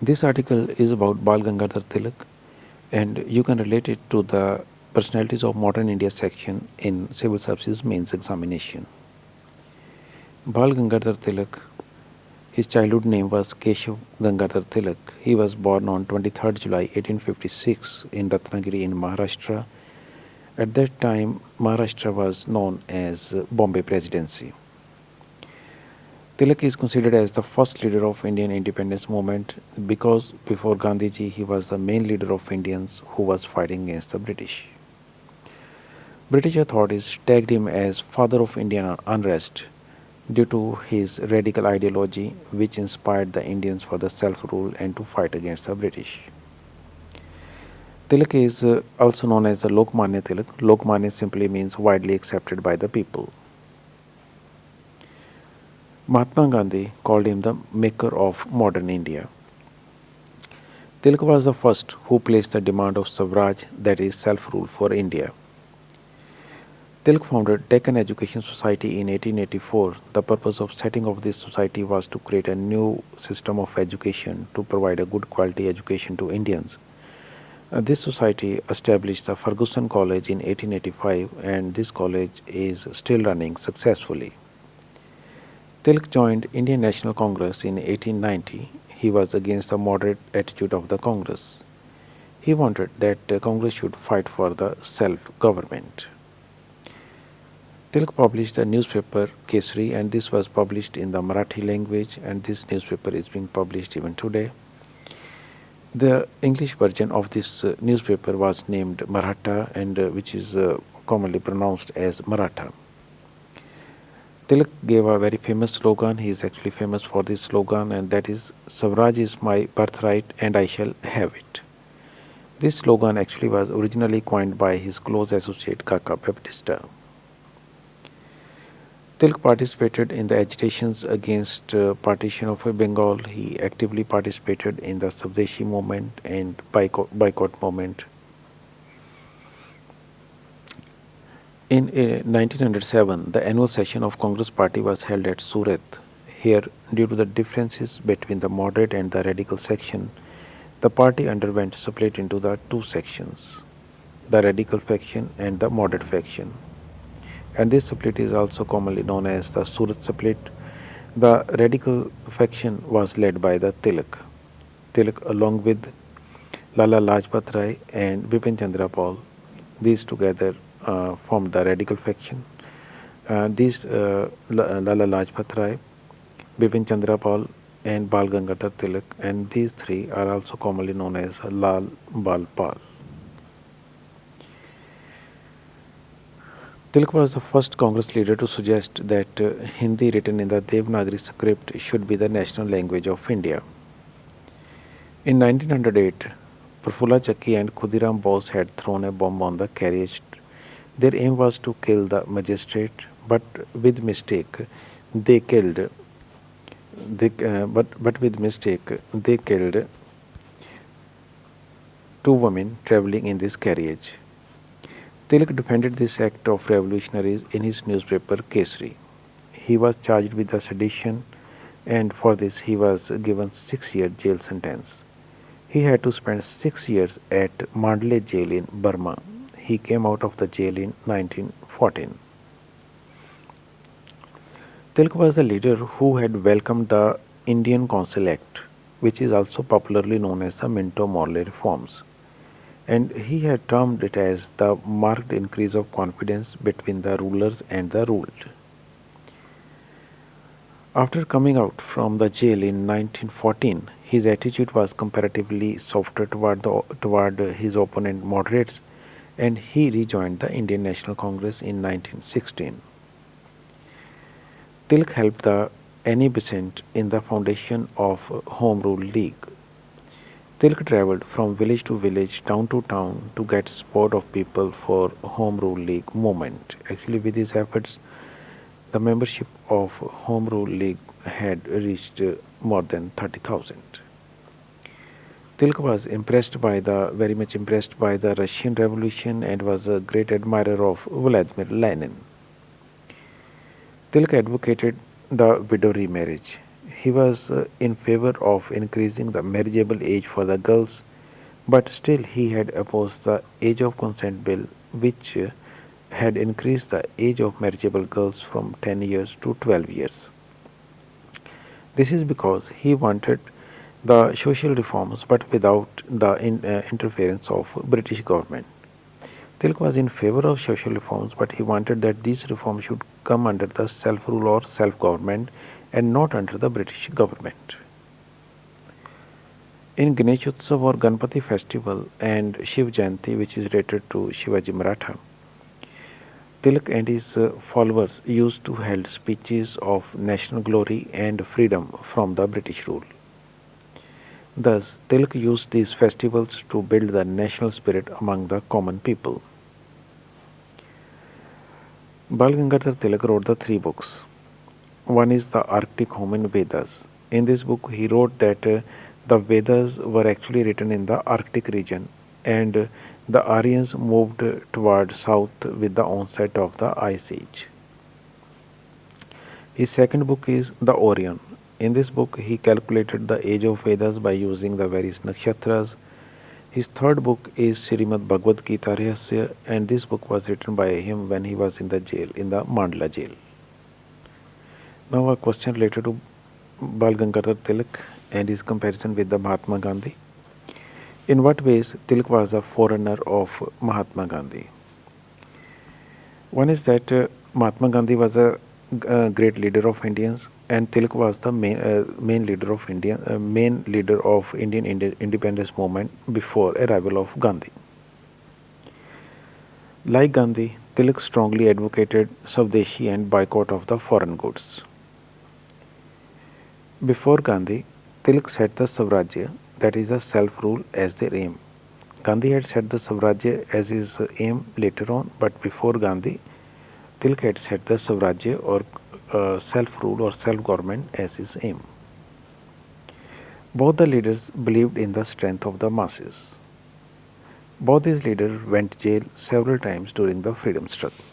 This article is about Bal Gangadhar Tilak, and you can relate it to the Personalities of Modern India section in Civil Services Mains Examination. Bal Gangadhar Tilak, his childhood name was Keshav Gangadhar Tilak. He was born on 23rd July 1856 in Ratnagiri in Maharashtra. At that time, Maharashtra was known as Bombay Presidency. Tilak is considered as the first leader of Indian independence movement because before Gandhiji he was the main leader of Indians who was fighting against the British. British authorities tagged him as father of Indian unrest due to his radical ideology which inspired the Indians for the self-rule and to fight against the British. Tilak is also known as the Lokmanya Tilak. Lokmanya simply means widely accepted by the people. Mahatma Gandhi called him the maker of modern India. Tilak was the first who placed the demand of Swaraj, that is, self rule, for India. Tilak founded Deccan Education Society in 1884. The purpose of setting up this society was to create a new system of education to provide a good quality education to Indians. This society established the Ferguson College in 1885, and this college is still running successfully. Tilak joined Indian National Congress in 1890. He was against the moderate attitude of the Congress. He wanted that Congress should fight for the self-government. Tilak published the newspaper Kesari, and this was published in the Marathi language, and this newspaper is being published even today. The English version of this newspaper was named Maratha, and which is commonly pronounced as Maratha. Tilak gave a very famous slogan. He is actually famous for this slogan, and that is Swaraj is my birthright and I shall have it. This slogan actually was originally coined by his close associate Kaka Baptista. Tilak participated in the agitations against partition of Bengal. He actively participated in the Swadeshi movement and boycott movement. In 1907, the annual session of Congress Party was held at Surat. Here, due to the differences between the moderate and the radical section, the party underwent split into the two sections, the radical faction and the moderate faction. And this split is also commonly known as the Surat split. The radical faction was led by the Tilak. Tilak, along with Lala Lajpat Rai and Bipin Chandra Pal, these together formed the radical faction. Lala Lajpat Rai, Bipin Chandra Pal, and Bal Gangadhar Tilak, and these three are also commonly known as Lal Bal Pal. Tilak was the first Congress leader to suggest that Hindi written in the Devanagari script should be the national language of India. In 1908, Prafulla Chakki and Khudiram Bose had thrown a bomb on the carriage. Their aim was to kill the magistrate, but with mistake, they killed. But with mistake, they killed two women traveling in this carriage. Tilak defended this act of revolutionaries in his newspaper Kesari. He was charged with the sedition, and for this he was given 6-year jail sentence. He had to spend 6 years at Mandalay jail in Burma. He came out of the jail in 1914. Tilak was the leader who had welcomed the Indian Council Act, which is also popularly known as the Minto Morley reforms, and he had termed it as the marked increase of confidence between the rulers and the ruled. After coming out from the jail in 1914, his attitude was comparatively softer toward his opponent moderates, and he rejoined the Indian National Congress in 1916. Tilak helped the Annie Besant in the foundation of Home Rule League. Tilak travelled from village to village, town to town to get support of people for Home Rule League movement. Actually, with his efforts, the membership of Home Rule League had reached more than 30,000. Tilak was very much impressed by the Russian Revolution and was a great admirer of Vladimir Lenin. Tilak advocated the widow remarriage. He was in favor of increasing the marriageable age for the girls, but still he had opposed the age of consent bill, which had increased the age of marriageable girls from 10 years to 12 years. This is because he wanted the social reforms but without the interference of British government. Tilak was in favor of social reforms, but he wanted that these reforms should come under the self-rule or self-government and not under the British government. In Ganeshotsav or Ganpati festival and Shiv Jayanti, which is related to Shivaji Maratha, Tilak and his followers used to hold speeches of national glory and freedom from the British rule. Thus, Tilak used these festivals to build the national spirit among the common people. Bal Gangadhar Tilak wrote the three books. One is the Arctic Home in Vedas. In this book, he wrote that the Vedas were actually written in the Arctic region, and the Aryans moved toward south with the onset of the Ice Age. His second book is The Orion. In this book, he calculated the age of Vedas by using the various nakshatras. His third book is Srimad Bhagavad Gita Rahasya, and this book was written by him when he was in the jail, in the Mandla jail. Now, a question related to Bal Gangadhar Tilak and his comparison with the Mahatma Gandhi. In what ways Tilak was a forerunner of Mahatma Gandhi? One is that Mahatma Gandhi was a great leader of Indians, and Tilak was the main leader of Indian independence movement before arrival of Gandhi. Like Gandhi, Tilak strongly advocated Swadeshi and boycott of the foreign goods. Before Gandhi, Tilak set the Swarajya, that is a self-rule, as their aim. Gandhi had set the Swarajya as his aim later on, but before Gandhi, Tilak had set the Swarajya or self-rule or self-government as his aim. Both the leaders believed in the strength of the masses. Both these leaders went to jail several times during the freedom struggle.